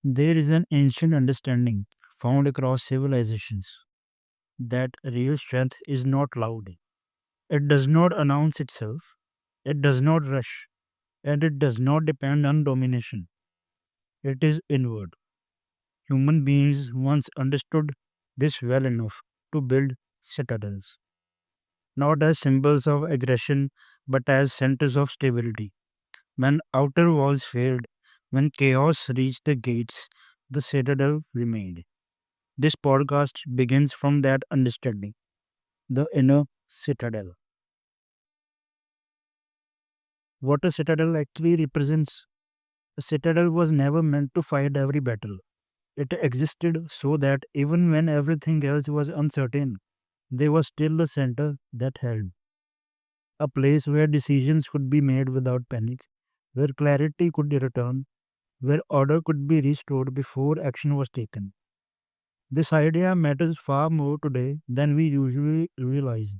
There is an ancient understanding found across civilizations that real strength is not loud. It does not announce itself, it does not rush, and it does not depend on domination. It is inward. Human beings once understood this well enough to build citadels, not as symbols of aggression, but as centers of stability. When outer walls failed, when chaos reached the gates, the citadel remained. This podcast begins from that understanding, the inner citadel. What a citadel actually represents. A citadel was never meant to fight every battle. It existed so that even when everything else was uncertain, there was still a center that held. A place where decisions could be made without panic, where clarity could return, where order could be restored before action was taken. This idea matters far more today than we usually realize,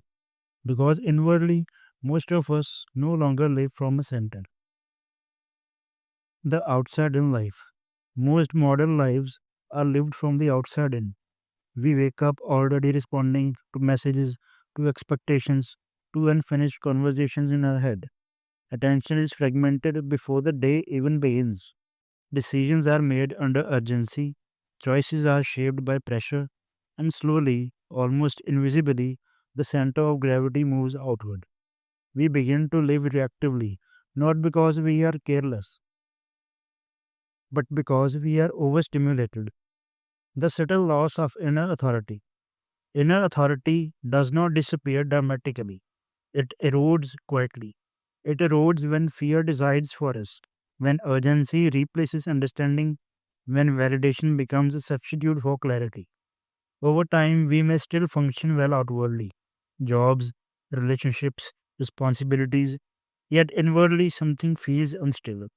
because inwardly, most of us no longer live from a center. The outside in life. Most modern lives are lived from the outside in. We wake up already responding to messages, to expectations, to unfinished conversations in our head. Attention is fragmented before the day even begins. Decisions are made under urgency, choices are shaped by pressure, and slowly, almost invisibly, the center of gravity moves outward. We begin to live reactively, not because we are careless, but because we are overstimulated. The subtle loss of inner authority. Inner authority does not disappear dramatically, it erodes quietly. It erodes when fear decides for us, when urgency replaces understanding, when validation becomes a substitute for clarity. Over time, we may still function well outwardly jobs, relationships, responsibilities, yet inwardly something feels unstable.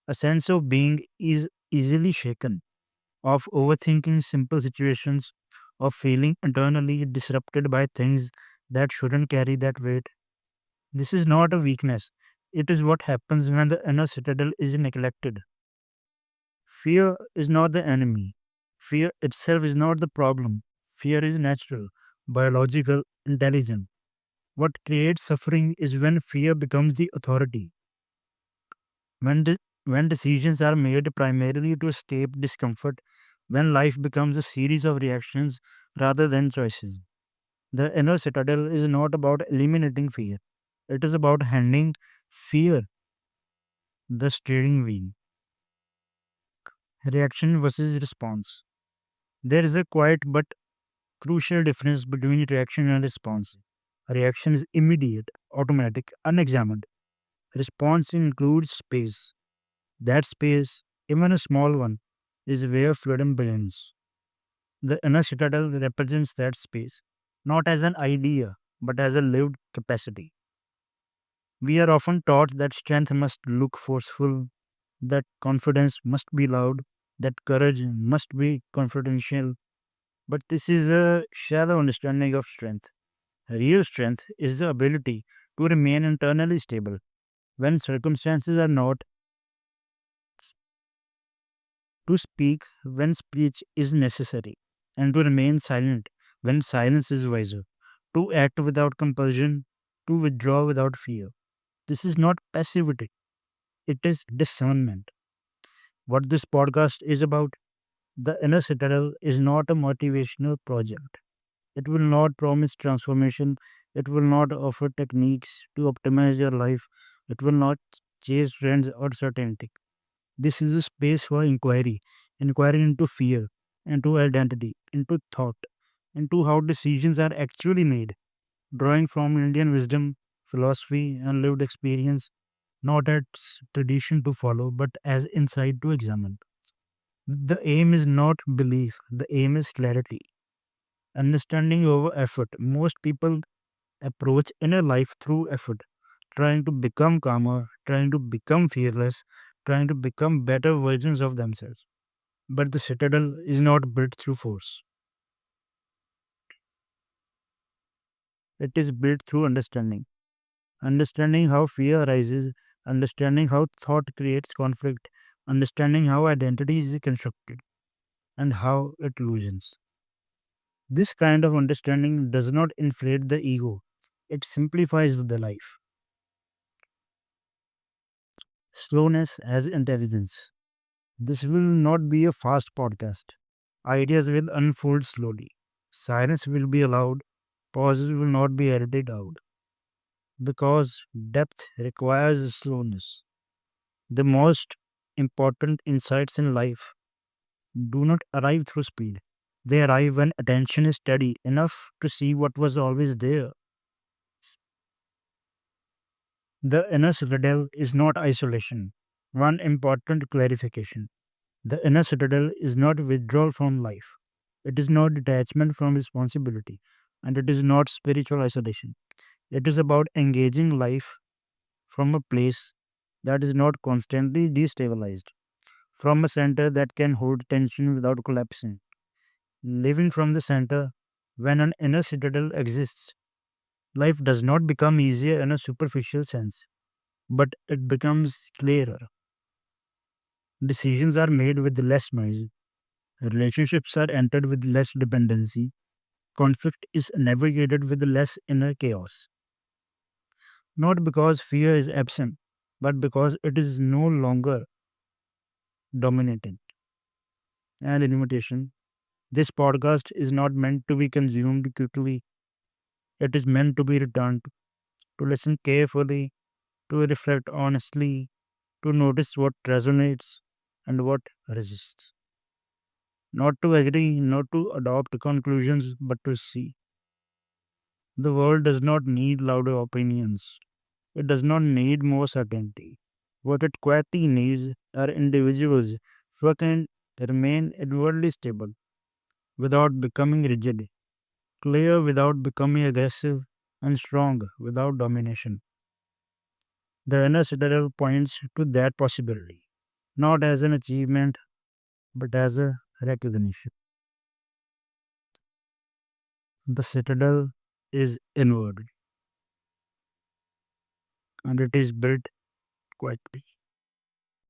A sense of being is easily shaken, of overthinking simple situations, of feeling internally disrupted by things that shouldn't carry that weight. This is not a weakness. It is what happens when the inner citadel is neglected. Fear is not the enemy. Fear itself is not the problem. Fear is natural, biological, intelligent. What creates suffering is when fear becomes the authority. When, when decisions are made primarily to escape discomfort, when life becomes a series of reactions rather than choices. The inner citadel is not about eliminating fear, it is about handing fear the steering wheel. Reaction versus response. There is a quiet but crucial difference between reaction and response. Reaction is immediate, automatic, unexamined. Response includes space. That space, even a small one, is where freedom begins. The inner citadel represents that space, not as an idea, but as a lived capacity. We are often taught that strength must look forceful, that confidence must be loud, that courage must be confidential. But this is a shallow understanding of strength. Real strength is the ability to remain internally stable when circumstances are not, to speak when speech is necessary, and to remain silent when silence is wiser, to act without compulsion, to withdraw without fear. This is not passivity, it is discernment. What this podcast is about, the inner citadel is not a motivational project. It will not promise transformation. It will not offer techniques to optimize your life. It will not chase trends or certainty. This is a space for inquiry, inquiry into fear, into identity, into thought, into how decisions are actually made, drawing from Indian wisdom, philosophy, and lived experience, not as tradition to follow, but as insight to examine. The aim is not belief, the aim is clarity. Understanding over effort. Most people approach inner life through effort, trying to become calmer, trying to become fearless, trying to become better versions of themselves. But the citadel is not built through force, it is built through understanding. Understanding how fear arises, understanding how thought creates conflict, understanding how identity is constructed and how it loosens. This kind of understanding does not inflate the ego, it simplifies the life. Slowness as intelligence. This will not be a fast podcast. Ideas will unfold slowly. Silence will be allowed. Pauses will not be edited out. Because depth requires slowness. The most important insights in life do not arrive through speed. They arrive when attention is steady enough to see what was always there. The inner citadel is not isolation. One important clarification: the inner citadel is not withdrawal from life, it is not detachment from responsibility, and it is not spiritual isolation. It is about engaging life from a place that is not constantly destabilized, from a center that can hold tension without collapsing. Living from the center, when an inner citadel exists, life does not become easier in a superficial sense, but it becomes clearer. Decisions are made with less noise, relationships are entered with less dependency, conflict is navigated with less inner chaos. Not because fear is absent, but because it is no longer dominating. And invitation. This podcast is not meant to be consumed quickly. It is meant to be returned to listen carefully, to reflect honestly, to notice what resonates and what resists. Not to agree, not to adopt conclusions, but to see. The world does not need louder opinions. It does not need more certainty. What it quietly needs are individuals who can remain inwardly stable without becoming rigid, clear without becoming aggressive, and strong without domination. The inner citadel points to that possibility, not as an achievement, but as a recognition. The citadel is inward and it is built quietly.